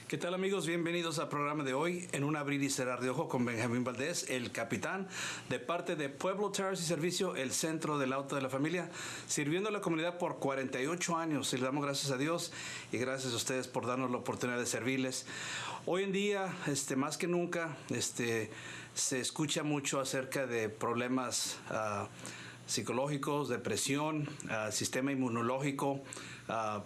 ¿Qué tal, amigos? Bienvenidos al programa de hoy en un abrir y cerrar de ojo con Benjamín Valdés, el capitán, de parte de Pueblo Tires y Servicio, el centro del auto de la familia, sirviendo a la comunidad por 48 años. Y le damos gracias a Dios y gracias a ustedes por darnos la oportunidad de servirles. Hoy en día, más que nunca, se escucha mucho acerca de problemas psicológicos, depresión, sistema inmunológico,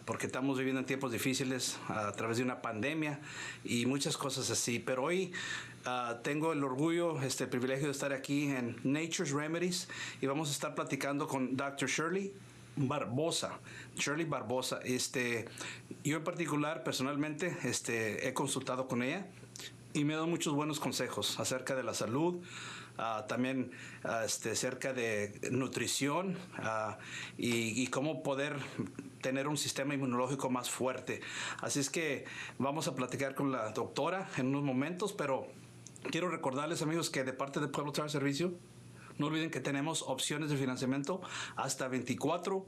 porque estamos viviendo en tiempos difíciles a través de una pandemia y muchas cosas así. Pero hoy tengo el orgullo, el privilegio de estar aquí en Nature's Remedies y vamos a estar platicando con Dr. Shirley Barbosa. Yo en particular, personalmente, he consultado con ella y me ha dado muchos buenos consejos acerca de la salud, también acerca de nutrición y cómo poder tener un sistema inmunológico más fuerte. Así es que vamos a platicar con la doctora en unos momentos, pero quiero recordarles, amigos, que de parte de Pueblo Tire Servicio, no olviden que tenemos opciones de financiamiento hasta 24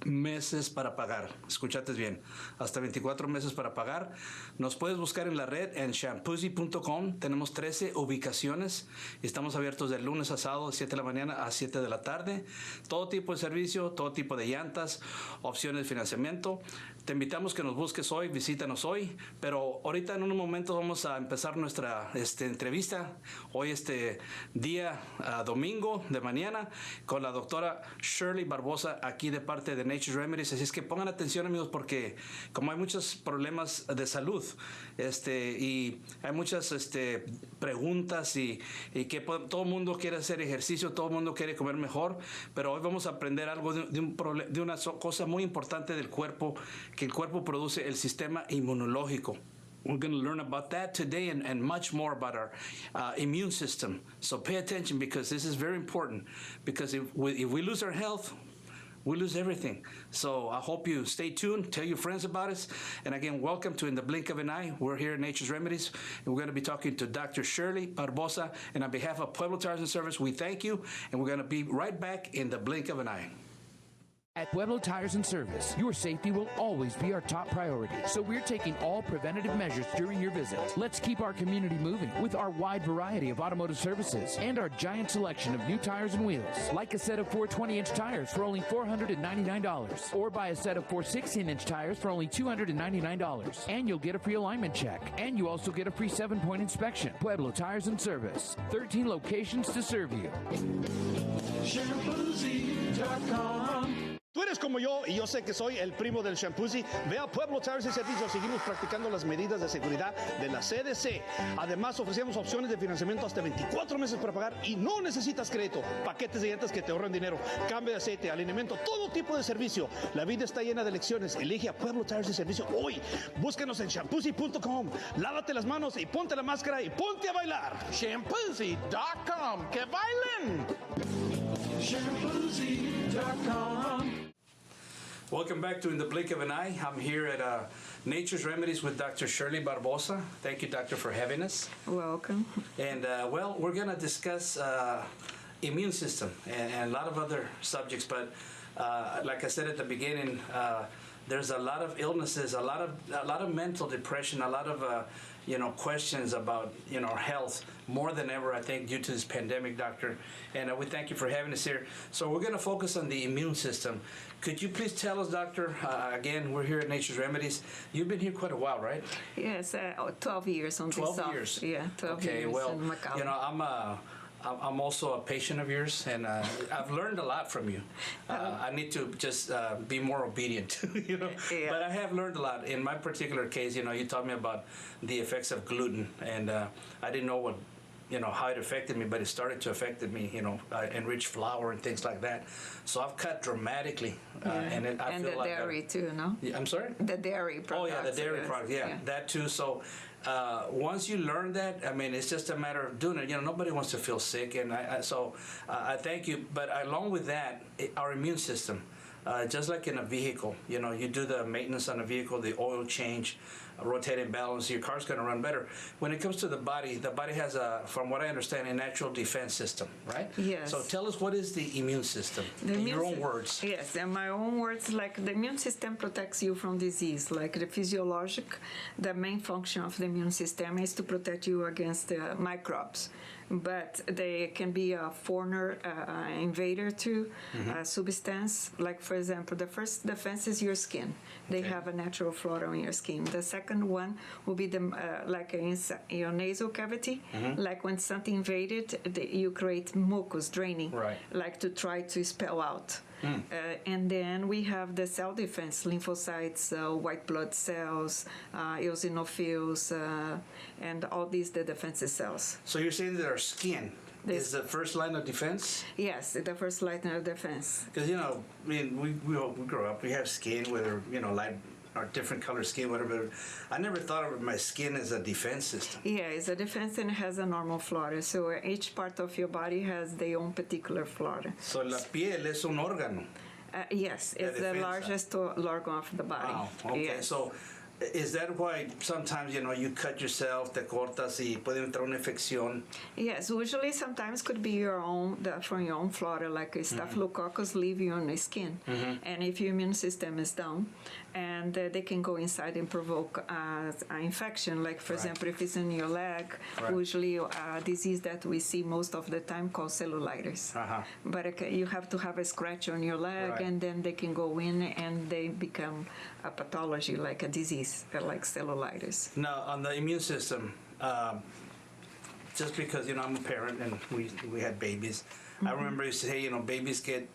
meses para pagar. Escuchaste bien, hasta 24 meses para pagar. Nos puedes buscar en la red en shampoozy.com. Tenemos 13 ubicaciones. Estamos abiertos de lunes a sábado, de 7 de la mañana a 7 de la tarde. Todo tipo de servicio, todo tipo de llantas, opciones de financiamiento. Te invitamos que nos busques hoy, visítanos hoy. Pero ahorita en unos momentos vamos a empezar nuestra entrevista. Hoy día domingo de mañana con la doctora Shirley Barbosa, aquí de parte de Nature's Remedies. Así es que pongan atención, amigos, porque como hay muchos problemas de salud y hay muchas preguntas y que todo el mundo quiere hacer ejercicio, todo el mundo quiere comer mejor, pero hoy vamos a aprender algo de una cosa muy importante del cuerpo, que el cuerpo produce, el sistema inmunológico. We're going to learn about that today and much more about our immune system. So pay attention, because this is very important, because if we lose our health, we lose everything. So I hope you stay tuned, tell your friends about us. And again, welcome to In the Blink of an Eye. We're here at Nature's Remedies, and we're going to be talking to Dr. Shirley Barbosa. And on behalf of Pueblo Tires and Service, we thank you, and we're going to be right back in the blink of an eye. At Pueblo Tires and Service, your safety will always be our top priority, so we're taking all preventative measures during your visit. Let's keep our community moving with our wide variety of automotive services and our giant selection of new tires and wheels, like a set of 4 20-inch tires for only $499, or buy a set of 4 16-inch tires for only $299, and you'll get a free alignment check, and you also get a free 7-point inspection. Pueblo Tires and Service, 13 locations to serve you. Shampoozy.com. Tú eres como yo y yo sé que soy el primo del Shampoozy. Ve a Pueblo Tires y Servicios. Seguimos practicando las medidas de seguridad de la CDC. Además, ofrecemos opciones de financiamiento hasta 24 meses para pagar y no necesitas crédito. Paquetes de llantas que te ahorran dinero, cambio de aceite, alineamiento, todo tipo de servicio. La vida está llena de elecciones. Elige a Pueblo Tires y Servicios hoy. Búscanos en shampoozy.com. Lávate las manos y ponte la máscara y ponte a bailar. Shampoozy.com. ¡Que bailen! Shampoozy.com. Welcome back to In the Blink of an Eye. I'm here at Nature's Remedies with Dr. Shirley Barbosa. Thank you, doctor, for having us. Welcome. And, we're going to discuss immune system and a lot of other subjects. But like I said at the beginning, there's a lot of illnesses, a lot of mental depression, a lot of questions about our health, more than ever, I think, due to this pandemic, doctor. And we thank you for having us here. So we're going to focus on the immune system. Could you please tell us, doctor, again, we're here at Nature's Remedies. You've been here quite a while, right? Yes, 12 years on this 12 years. Yeah, 12 years. Okay, well, in Macau. I'm also a patient of yours, and I've learned a lot from you. I need to just be more obedient, Yeah. But I have learned a lot. In my particular case, you taught me about the effects of gluten, and I didn't know how it affected me, but it started to affect me, enriched flour and things like that. So I've cut dramatically, and I feel the like dairy too, no? Yeah, I'm sorry? The dairy products. Oh yeah, the dairy products, yeah, that too. So once you learn that, I mean, it's just a matter of doing it. Nobody wants to feel sick, and so I thank you. But along with that, our immune system. just like in a vehicle. You know, you do the maintenance on a vehicle, the oil change, rotating balance, your car's going to run better. When it comes to the body has from what I understand, a natural defense system, right? Yes. So tell us, what is the immune system in your own words? Yes, in my own words, like the immune system protects you from disease. Like the physiologic, the main function of the immune system is to protect you against microbes. But they can be a foreigner invader to a substance. Like, for example, the first defense is your skin. They have a natural flora in your skin. The second one will be like your nasal cavity. Like when something invaded, you create mucus draining, like to try to expel out. And then we have the cell defense, lymphocytes, white blood cells, eosinophils, and all these the defensive cells. So you're saying that our skin is the first line of defense? Yes, the first line of defense. Because, you know, I mean, we grow up, we have skin, whether, you know, light or different color skin, whatever. I never thought of my skin as a defense system. Yeah, it's a defense and it has a normal flora. So each part of your body has their own particular flora. So la piel es un órgano. Yes, it's the largest organ of the body. Wow, okay. Yes. So is that why sometimes, you know, you cut yourself, te cortas y puede entrar una infección? Yes, usually sometimes could be your own, from your own flora, like a staphylococcus live on the skin. And if your immune system is down, and they can go inside and provoke an infection, like for example, if it's in your leg, usually a disease that we see most of the time called cellulitis. But you have to have a scratch on your leg, and then they can go in and they become a pathology, like a disease, like cellulitis. Now, on the immune system, just because, you know, I'm a parent and we had babies, I remember you say, you know, babies get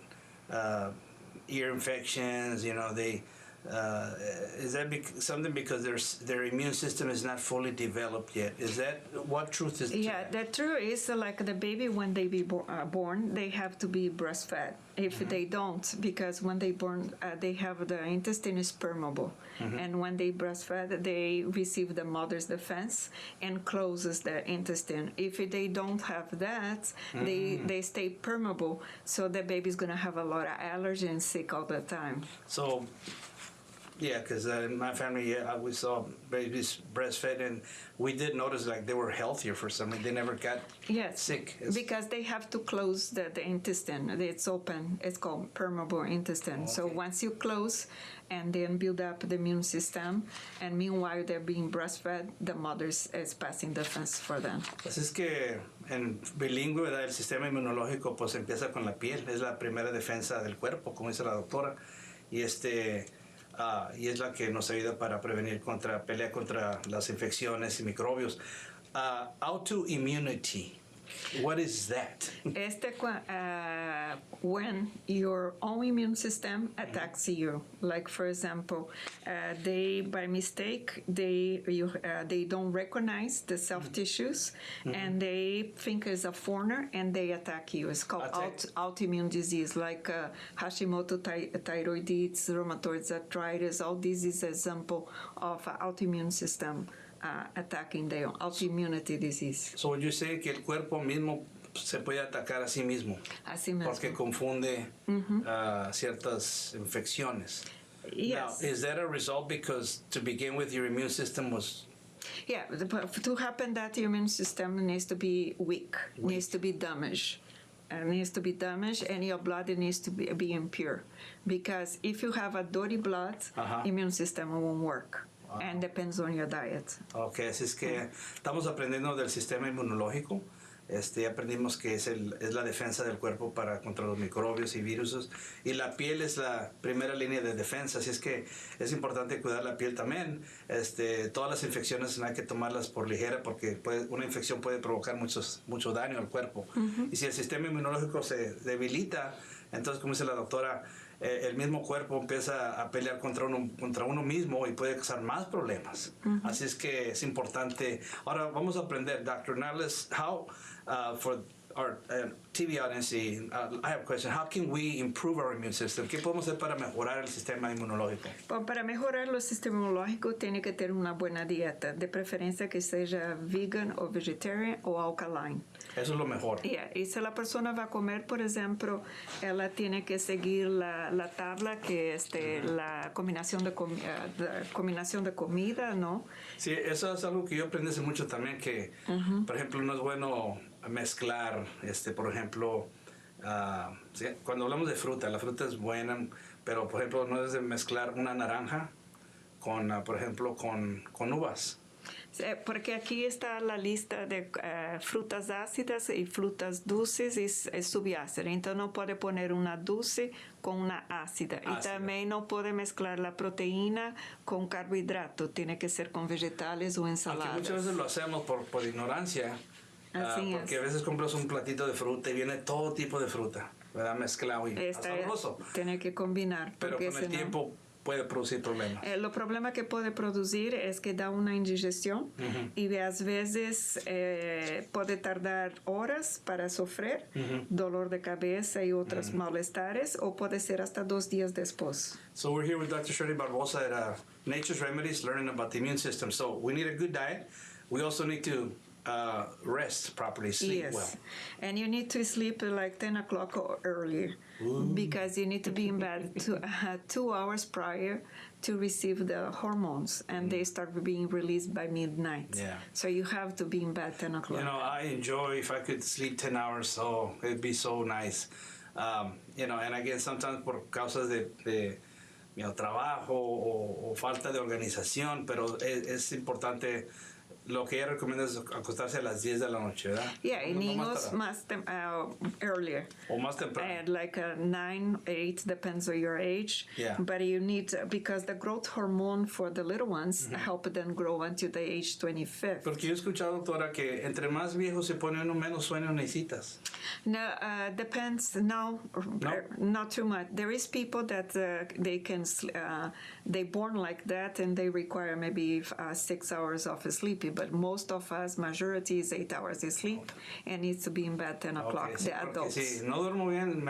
ear infections, you know, they is that something because their immune system is not fully developed yet? Is that what truth is? Yeah, the truth is like the baby when they be born, they have to be breastfed. If they don't, because when they born, they have the intestine is permeable, and when they breastfed, they receive the mother's defense and closes the intestine. If they don't have that, they stay permeable, so the baby's gonna have a lot of allergy and sick all the time. So. Yeah, because in my family, we saw babies breastfed, and we did notice like they were healthier for some reason. They never got sick. Because they have to close the intestine. It's open. It's called permeable intestine. So once you close and then build up the immune system, and meanwhile they're being breastfed, the mother is passing defense for them. Así es que en bilingüe, ¿verdad? El sistema inmunológico pues empieza con la piel. Es la primera defensa del cuerpo, como dice la doctora. Y y es la que nos ayuda para prevenir pelea contra las infecciones y microbios. Autoimmunity, what is that? When your own immune system attacks you, like for example, they by mistake they don't recognize the self tissues, and they think it's a foreigner and they attack you. It's called autoimmune disease, like Hashimoto thyroiditis, rheumatoid arthritis. All this is example of autoimmune system attacking the autoimmunity disease. So would you say que el cuerpo mismo se puede atacar a sí mismo? Así mismo. Porque confunde ciertas infecciones. Yes. Now, is that a result because to begin with your immune system was... Yeah, to happen that your immune system needs to be weak. Needs to be damaged. Needs to be damaged, and your blood needs to be impure. Because if you have a dirty blood, immune system won't work. And depends on your diet. Okay, así es que estamos aprendiendo del sistema inmunológico. Aprendimos que es la defensa del cuerpo contra los microbios y virus. Y la piel es la primera línea de defensa. Así es que es importante cuidar la piel también. Todas las infecciones no hay que tomarlas por ligera porque una infección puede provocar mucho daño al cuerpo. Y si el sistema inmunológico se debilita, entonces, como dice la doctora, el mismo cuerpo empieza a pelear contra uno mismo y puede causar más problemas. Así es que es importante. Ahora vamos a aprender, Dr. Nales, how for our TV audience, I have a question. How can we improve our immune system? ¿Qué podemos hacer para mejorar el sistema inmunológico? Bom, para mejorar o sistema inmunológico, tem que ter uma boa dieta, de preferência que seja vegan ou vegetarian ou alkaline. Eso es lo mejor. Yeah. E se a pessoa vai comer, por exemplo, ela tem que seguir a tabla que a combinação de comida, ¿no? Sí, eso es algo que yo aprendí hace mucho también, que, por ejemplo, no es bueno mezclar, por ejemplo, ¿sí? Cuando hablamos de fruta, la fruta es buena, pero, por ejemplo, no es de mezclar una naranja con, por ejemplo, con uvas. Porque aqui está a lista de frutas ácidas e frutas dulces e subácidas. Então, não pode pôr uma dulce com uma ácida. E também não pode mesclar a proteína com carboidrato. Tem que ser com vegetales ou ensaladas. Aunque muchas veces lo hacemos por ignorancia. Porque a veces compras un platito de fruta y viene todo tipo de fruta, ¿verdad? Mezclado y sabroso. Tiene que combinar. Pero con el tiempo puede producir problemas. O problema que pode produzir é que dá uma indigestão e às vezes pode tardar horas para sofrer dolor de cabeça e outros malestares, ou pode ser hasta 2 dias depois. So we're here with Dr. Shirley Barbosa at Nature's Remedies, learning about the immune system. So we need a good diet. We also need to rest properly, sleep well. And you need to sleep like 10 o'clock or earlier. Because you need to be in bed 2 hours prior to receive the hormones, and they start being released by midnight. Yeah. So you have to be in bed 10 o'clock. You know, I enjoy if I could sleep 10 hours, so it'd be so nice. You know, and again, sometimes por causas de trabajo o falta de organización, pero es importante. Lo que ella recomienda es acostarse a las 10 de la noche, ¿verdad? Yeah, in niños más earlier. O más temprano. Like 9, 8, depends on your age. Yeah. But you need, because the growth hormone for the little ones help them grow until the age 25. Porque yo he escuchado, doctora, que entre más viejo se pone uno, menos sueño necesitas. No, depends. No, not too much. There is people that they can, they born like that and they require maybe 6 hours of sleep. But most of us, majority is 8 hours of sleep and needs to be in bed 10 o'clock, Sí, the adults. Si no duermo bien,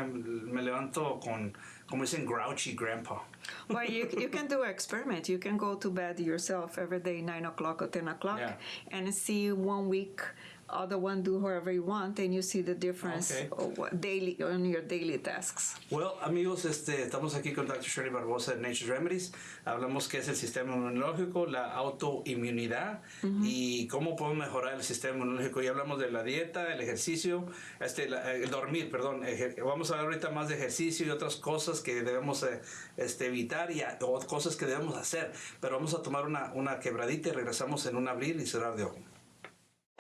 me levanto con, como dicen, grouchy grandpa. Well, you can do an experiment. You can go to bed yourself every day, 9 o'clock or 10 o'clock, and see 1 week. Other one do whoever you want, and you see the difference daily on your daily tasks. Well, amigos, estamos aquí con Dr. Shirley Barbosa de Nature's Remedies. Hablamos qué es el sistema inmunológico, la autoinmunidad y cómo podemos mejorar el sistema inmunológico. Ya hablamos de la dieta, el ejercicio, el dormir, perdón. Vamos a hablar ahorita más de ejercicio y otras cosas que debemos evitar o cosas que debemos hacer. Pero vamos a tomar una quebradita y regresamos en un abrir y cerrar de ojos.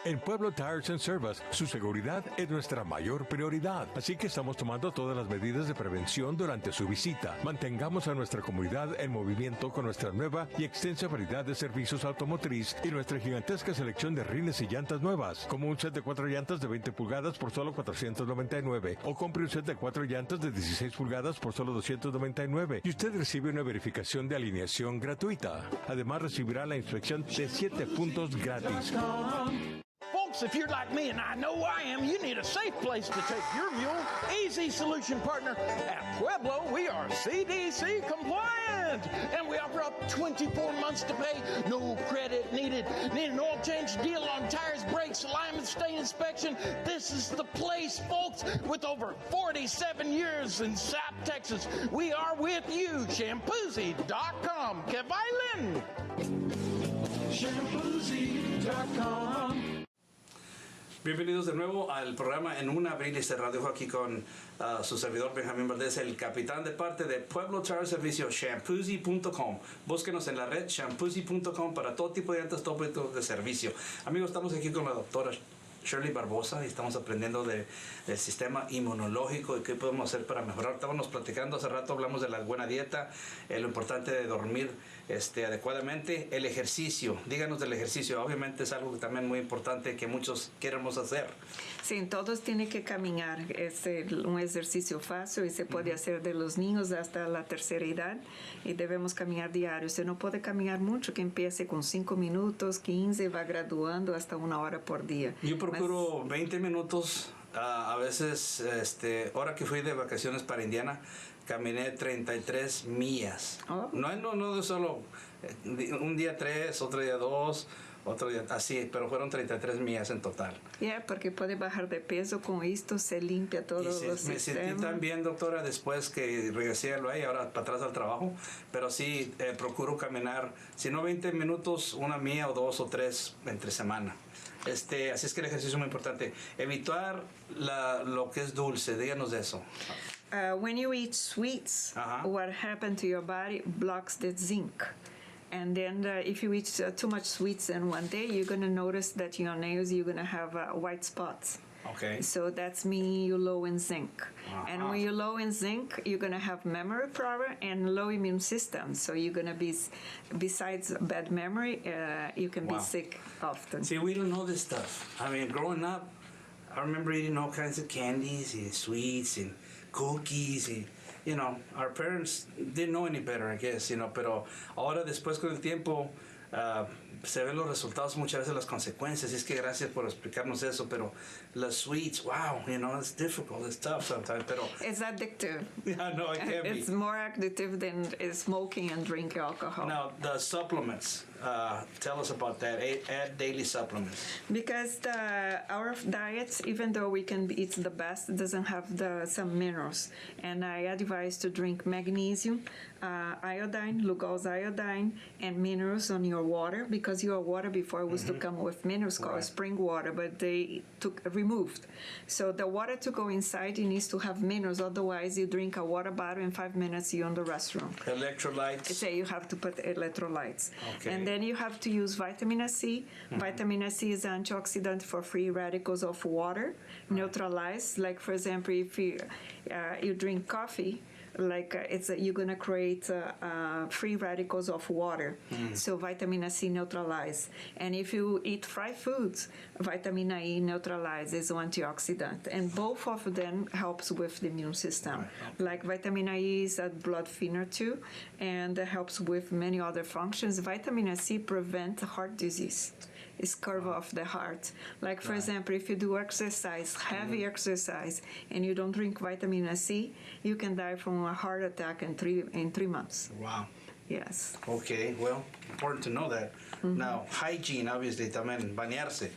En Pueblo Tires and Service, su seguridad es nuestra mayor prioridad, así que estamos tomando todas las medidas de prevención durante su visita. Mantengamos a nuestra comunidad en movimiento con nuestra nueva y extensa variedad de servicios automotriz y nuestra gigantesca selección de rines y llantas nuevas, como un set de 4 llantas de 20 pulgadas por solo $499, o compre un set de 4 llantas de 16 pulgadas por solo $299, y usted recibe una verificación de alineación gratuita. Además, recibirá la inspección de 7 puntos gratis. Folks, if you're like me, and I know I am, you need a safe place to take your mule. Easy Solution Partner at Pueblo, we are CDC compliant, and we offer up 24 months to pay, no credit needed. Need an oil change deal on tires, brakes, alignment, stain inspection? This is the place, folks. With over 47 years in South Texas, we are with you. Shampoozy.com. Que bailen! Shampoozy.com. Bienvenidos de nuevo al programa En un Abrir y Cerrar. Dejo aquí con su servidor Benjamín Valdés, el capitán de parte de Pueblo Tire Servicio, Shampoozy.com. Búsquenos en la red Shampoozy.com para todo tipo de llantas, todo tipo de servicio. Amigos, estamos aquí con la doctora Shirley Barbosa y estamos aprendiendo del sistema inmunológico y qué podemos hacer para mejorar. Estábamos platicando hace rato, hablamos de la buena dieta, lo importante de dormir adecuadamente, el ejercicio. Díganos del ejercicio. Obviamente es algo también muy importante que muchos queremos hacer. Sí, todos tienen que caminar. Es un ejercicio fácil y se puede hacer de los niños hasta la tercera edad y debemos caminar diario. Se no puede caminar mucho, que empiece con 5 minutos, 15, va graduando hasta 1 hora por día. Yo procuro 20 minutos A veces, ahora que fui de vacaciones para Indiana, caminé 33 millas. Oh. No de solo un día 3, otro día 2, otro día así, pero fueron 33 millas en total. Yeah, porque puede bajar de peso con esto, se limpia todo Y los me sentí tan bien, doctora, después que regresé al y ahora para atrás al trabajo, pero sí procuro caminar, si no 20 minutos, una milla o 2 o 3 entre semana. Así es que el ejercicio es muy importante. Evitar lo que es dulce, díganos de eso. When you eat sweets, what happened to your body blocks the zinc. And then if you eat too much sweets in one day, you're going to notice that your nails, you're going to have white spots. Okay. So that's mean you're low in zinc. And when you're low in zinc, you're going to have memory problem and low immune system. So you're going to be, besides bad memory, you can be sick often. See, we don't know this stuff. I mean, growing up, I remember eating all kinds of candies and sweets and cookies and, you know, our parents didn't know any better, I guess, you know, pero ahora después con el tiempo se ven los resultados, muchas veces las consecuencias, y es que gracias por explicarnos eso, pero las sweets, wow, you know, it's difficult, it's tough sometimes, pero... It's addictive. Yeah, no, it can be. It's more addictive than smoking and drinking alcohol. Now, the supplements, tell us about that, add daily supplements. Because our diets, even though we can eat the best, doesn't have some minerals. And I advise to drink magnesium, iodine, Lugol's iodine, and minerals on your water, because your water before was to come with minerals called spring water, but they removed. So the water to go inside, it needs to have minerals, otherwise you drink a water bottle in 5 minutes, you're in the restroom. Electrolytes? So you have to put electrolytes. Okay. And then you have to use vitamin C. Vitamin C is an antioxidant for free radicals of water, neutralize. Like, for example, if you drink coffee, like you're gonna create free radicals of water. So vitamin C neutralize. And if you eat fried foods, vitamin E neutralize is an antioxidant. And both of them helps with the immune system. Like vitamin E is a blood thinner too, and helps with many other functions. Vitamin C prevents heart disease. It's curve of the heart. Like, for example, if you do exercise, heavy exercise, and you don't drink vitamin C, you can die from a heart attack in 3 months. Wow. Yes. Okay, well, important to know that. Now, hygiene, obviously, también, bañarse.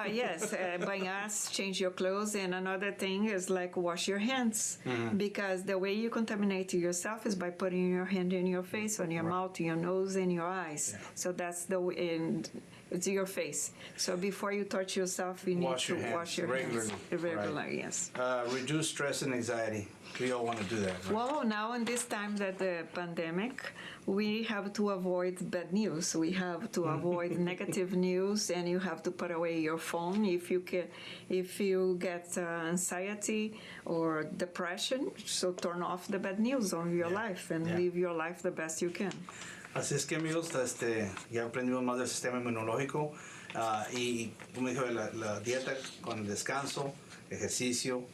Yes, bañarse, change your clothes, and another thing is like wash your hands, because the way you contaminate yourself is by putting your hand in your face, on your mouth, your nose, and your eyes. So that's the way, and it's your face. So before you touch yourself, you need to wash your hands regularly. Yes. Reduce stress and anxiety. We all want to do that, right? Well, now in this time that the pandemic, we have to avoid bad news. We have to avoid negative news, and you have to put away your phone if you get anxiety or depression. So turn off the bad news on your life and live your life the best you can. Así es que, amigos, ya aprendimos más del sistema inmunológico y, como dijo, la dieta con el descanso, ejercicio.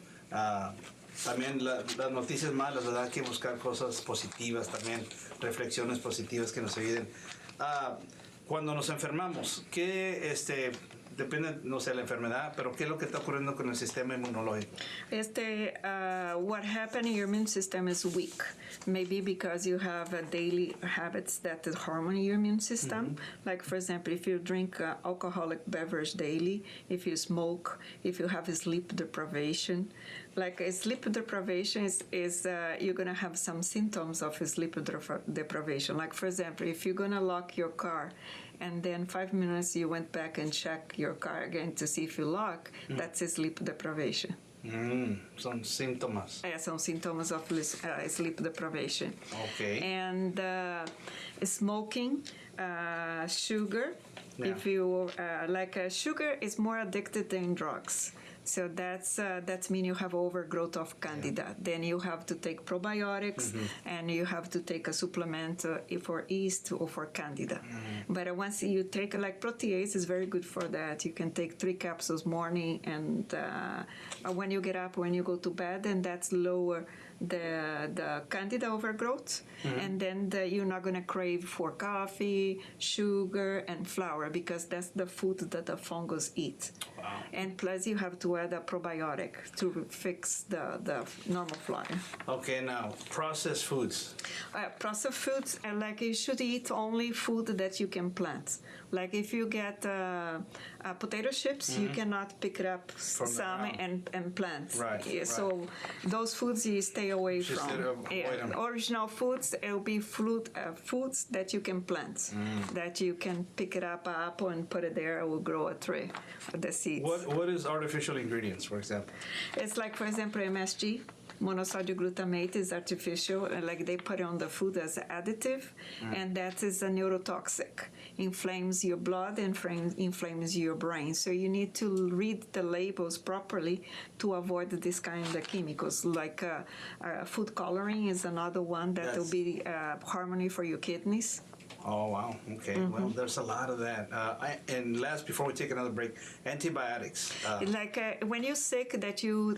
También las noticias malas, ¿verdad? Hay que buscar cosas positivas también, reflexiones positivas que nos ayuden. Cuando nos enfermamos, ¿qué depende, no sé, la enfermedad, pero qué es lo que está ocurriendo con el sistema inmunológico? What happened, your immune system is weak. Maybe because you have daily habits that harm your immune system. Like, for example, if you drink alcoholic beverage daily, if you smoke, if you have sleep deprivation. Like, sleep deprivation is you're going to have some symptoms of sleep deprivation. Like, for example, if you're going to lock your car and then 5 minutes you went back and check your car again to see if you lock, that's a sleep deprivation. Son síntomas. Some symptoms of sleep deprivation. Okay. And smoking, sugar. If you sugar is more addicted than drugs. So that's mean you have overgrowth of candida. Then you have to take probiotics, and you have to take a supplement for yeast or for candida. But once you take, like, protease is very good for that. You can take 3 capsules morning, and when you get up, when you go to bed, and that's lower the candida overgrowth, and then you're not going to crave for coffee, sugar, and flour, because that's the food that the fungus eat. And plus you have to add a probiotic to fix the normal flora. Okay, now processed foods. Processed foods, like you should eat only food that you can plant. Like if you get potato chips, you cannot pick it up some and plant. Right. So those foods you stay away Just from. avoid them. Original foods, it will be foods that you can plant, that you can pick it up, an apple, and put it there. It will grow a tree, the seeds. What is artificial ingredients, for example? It's like, for example, MSG. Monosodium glutamate is artificial, like they put it on the food as an additive, and that is a neurotoxic. Inflames your blood and inflames your brain. So you need to read the labels properly to avoid this kind of chemicals. Like food coloring is another one that will be harmony for your kidneys. Oh, wow. Okay. Well, there's a lot of that. And last, before we take another break, antibiotics. When you're sick, that you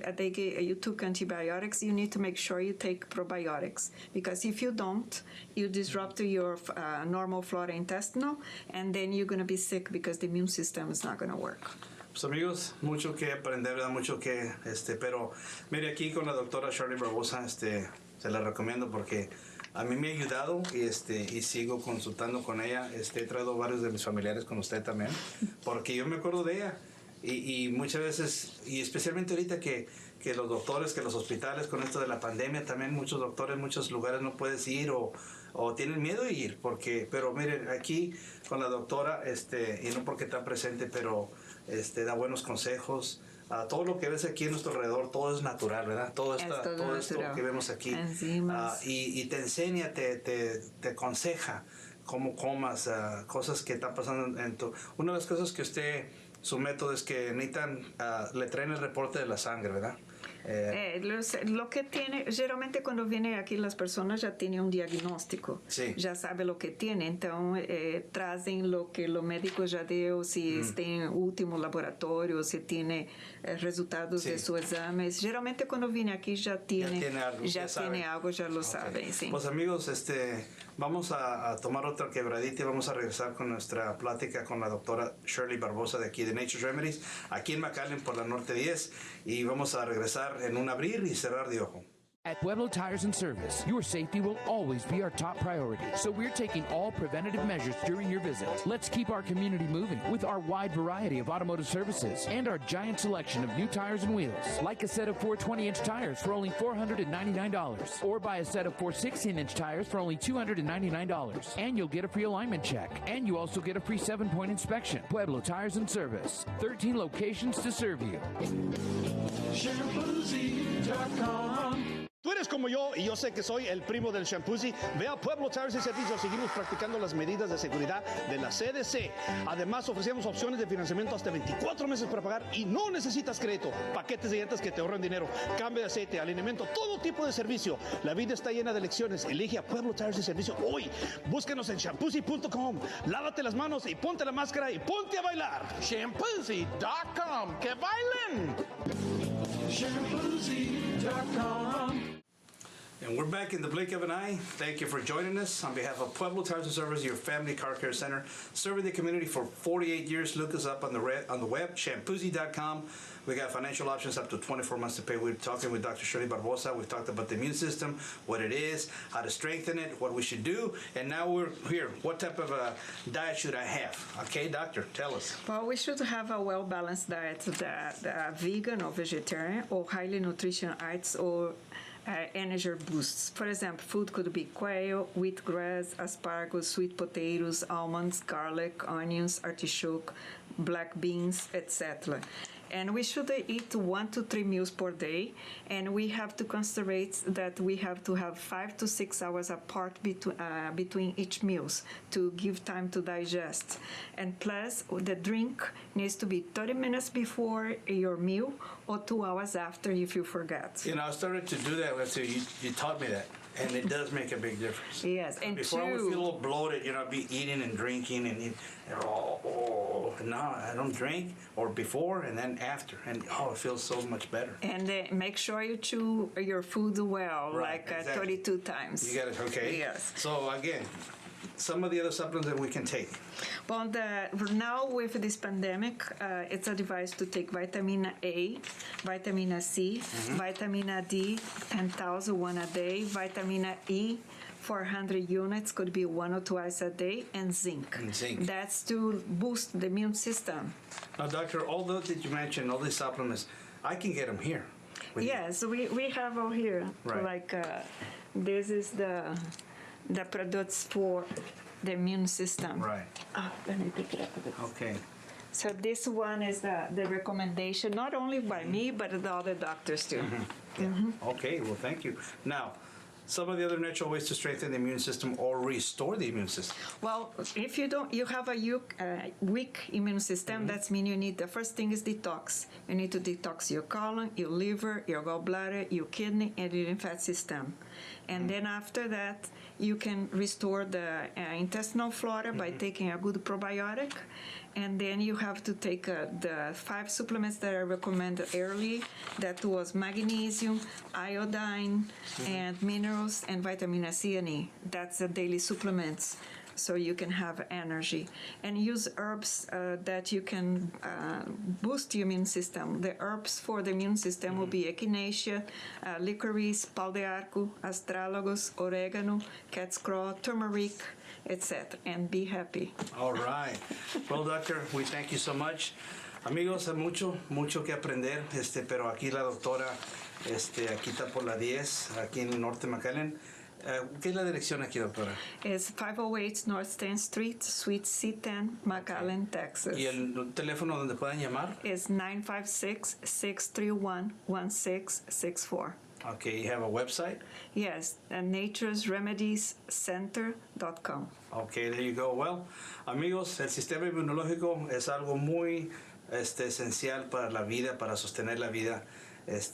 took antibiotics, you need to make sure you take probiotics, because if you don't, you disrupt your normal flora intestinal, and then you're going to be sick because the immune system is not going to work. Pues amigos, mucho que aprender, ¿verdad? Mucho que, pero mire, aquí con la doctora Shirley Barbosa, se la recomiendo porque a mí me ha ayudado y sigo consultando con ella. He traído varios de mis familiares con usted también, porque yo me acuerdo de ella. Y muchas veces, y especialmente ahorita que los doctores, que los hospitales con esto de la pandemia, también muchos doctores, muchos lugares no puedes ir o tienen miedo de ir. Pero miren, aquí con la doctora, y no porque está presente, pero da buenos consejos. Todo lo que ves aquí a nuestro alrededor, todo es natural, ¿verdad? Todo esto que vemos aquí. Y te enseña, te aconseja cómo comas, cosas que están pasando en tu... Una de las cosas que su método es que necesitan, le traen el reporte de la sangre, ¿verdad? Lo que tiene, generalmente cuando vienen aquí las personas ya tienen un diagnóstico, ya sabe lo que tiene, então trazem lo que los médicos já deu, si tem último laboratório, si tiene resultados de sus exames. Generalmente cuando viene aquí ya tiene algo, ya lo saben. Sí. Pues amigos, vamos a tomar otra quebradita y vamos a regresar con nuestra plática con la doctora Shirley Barbosa de aquí de Nature's Remedies, aquí en McAllen por la Norte 10, y vamos a regresar en un abrir y cerrar de ojo. At Pueblo Tires and Service, your safety will always be our top priority, so we're taking all preventative measures during your visit. Let's keep our community moving with our wide variety of automotive services and our giant selection of new tires and wheels, like a set of 4 20-inch tires for only $499, or buy a set of 4 16-inch tires for only $299, and you'll get a free alignment check, and you also get a free 7-point inspection. Pueblo Tires and Service, 13 locations to serve you. Shampoozy.com. Tú eres como yo y yo sé que soy el primo del Shampoozy. Ve a Pueblo Tires y Servicios. Seguimos practicando las medidas de seguridad de la CDC. Además, ofrecemos opciones de financiamiento hasta 24 meses para pagar y no necesitas crédito. Paquetes de llantas que te ahorran dinero. Cambio de aceite, alineamiento, todo tipo de servicio. La vida está llena de elecciones. Elige a Pueblo Tires y Servicios hoy. Búsquenos en shampoozy.com. Lávate las manos y ponte la máscara y ponte a bailar. Shampoozy.com. ¡Que bailen! Shampoozy.com. And we're back in the blink of an eye. Thank you for joining us. On behalf of Pueblo Tires and Service, your family car care center, serving the community for 48 years. Look us up on the web, shampoozy.com. We got financial options up to 24 months to pay. We're talking with Dr. Shirley Barbosa. We've talked about the immune system, what it is, how to strengthen it, what we should do. And now we're here. What type of a diet should I have? Okay, doctor, tell us. Well, we should have a well-balanced diet, that vegan or vegetarian or highly nutritionized or energy boosts. For example, food could be quail, wheatgrass, asparagus, sweet potatoes, almonds, garlic, onions, artichoke, black beans, etc. And we should eat 1 to 3 meals per day, and we have to consider that we have to have 5 to 6 hours apart between each meals to give time to digest. And plus, the drink needs to be 30 minutes before your meal or 2 hours after if you forget. You know, I started to do that with you taught me that. And it does make a big difference. Yes, and before I would feel a little bloated, I'd be eating and drinking, and no, I don't drink, or before and then after, and it feels so much better. And make sure you chew your food well, right, like exactly. 32 times. You got it, okay? Yes. So again, some of the other supplements that we can take. Well, now with this pandemic, it's advised to take vitamin A, vitamin C, vitamin D, 10,000 one a day, vitamin E, 400 units, could be one or twice a day, and zinc. That's to boost the immune system. Now, doctor, all those that you mentioned, all these supplements, I can get them here. Yes, we have all here. Right. Like this is the products for the immune system. Right. Let me pick it up a bit. Okay. So this one is the recommendation, not only by me, but the other doctors too. Okay, well, thank you. Now, some of the other natural ways to strengthen the immune system or restore the immune system. Well, if you have a weak immune system, that means you need, the first thing is detox. You need to detox your colon, your liver, your gallbladder, your kidney, and your lymphatic system. And then after that, you can restore the intestinal flora by taking a good probiotic. And then you have to take the 5 supplements that I recommended early. That was magnesium, iodine, and minerals, and vitamin C and E. That's the daily supplements, so you can have energy. And use herbs that you can boost your immune system. The herbs for the immune system will be echinacea, licorice, pau de arco, astragalus, oregano, cat's claw, turmeric, etc. And be happy. All right. Well, doctor, we thank you so much. Amigos, hay mucho que aprender, pero aquí la doctora, aquí está por la 10, aquí en el norte de McAllen. ¿Qué es la dirección aquí, doctora? Es 508 North 10th Street, Suite C10, McAllen, Texas. ¿Y el teléfono donde puedan llamar? Es 956-631-1664. Okay, you have a website? Yes, naturesremediescenter.com. Okay, there you go. Well, amigos, el sistema inmunológico es algo muy esencial para la vida, para sostener la vida.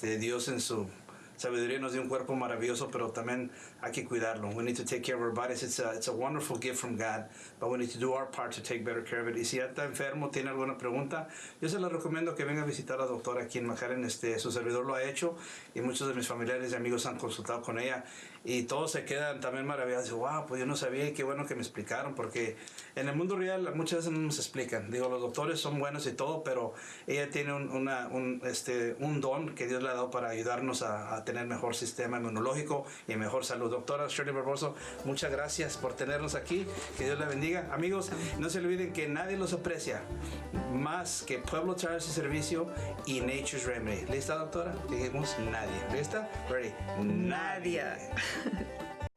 Dios en su sabiduría nos dio un cuerpo maravilloso, pero también hay que cuidarlo. We need to take care of our bodies. It's a wonderful gift from God, but we need to do our part to take better care of it. Y si ya está enfermo, tiene alguna pregunta, yo se le recomiendo que venga a visitar a la doctora aquí en McAllen. Su servidor lo ha hecho y muchos de mis familiares y amigos han consultado con ella y todos se quedan también maravillados. Wow, pues yo no sabía y qué bueno que me explicaron, porque en el mundo real muchas veces no nos explican. Digo, los doctores son buenos y todo, pero ella tiene un don que Dios le ha dado para ayudarnos a tener mejor sistema inmunológico y mejor salud. Doctora Shirley Barbosa, muchas gracias por tenernos aquí. Que Dios la bendiga. Amigos, no se olviden que nadie los aprecia más que Pueblo Tires y Servicio y Nature's Remedy. ¿Lista, doctora? Dijimos nadie. ¿Lista? Ready. Nadie.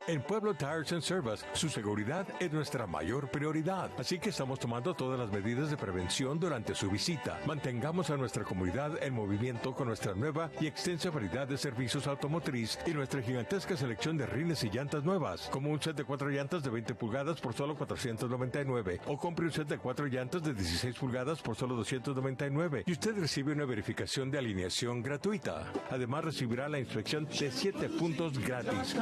En Pueblo Tires and Service, su seguridad es nuestra mayor prioridad. Así que estamos tomando todas las medidas de prevención durante su visita. Mantengamos a nuestra comunidad en movimiento con nuestra nueva y extensa variedad de servicios automotriz y nuestra gigantesca selección de rines y llantas nuevas, como un set de 4 llantas de 20 pulgadas por solo $499, o compre un set de 4 llantas de 16 pulgadas por solo $299, y usted recibe una verificación de alineación gratuita. Además, recibirá la inspección de 7 puntos gratis.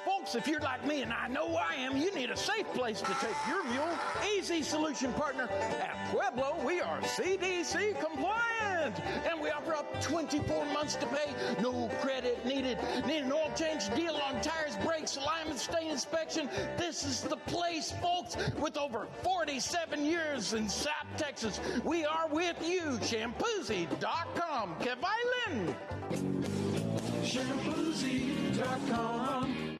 Folks, if you're like me, and I know I am, you need a safe place to take your mule. Easy Solution Partner at Pueblo, we are CDC compliant. And we offer up 24 months to pay, no credit needed. Need an oil change deal on tires, brakes, alignment, stain inspection? This is the place, folks. With over 47 years in South Texas, we are with you. Shampoozy.com. Kevailin. Shampoozy.com.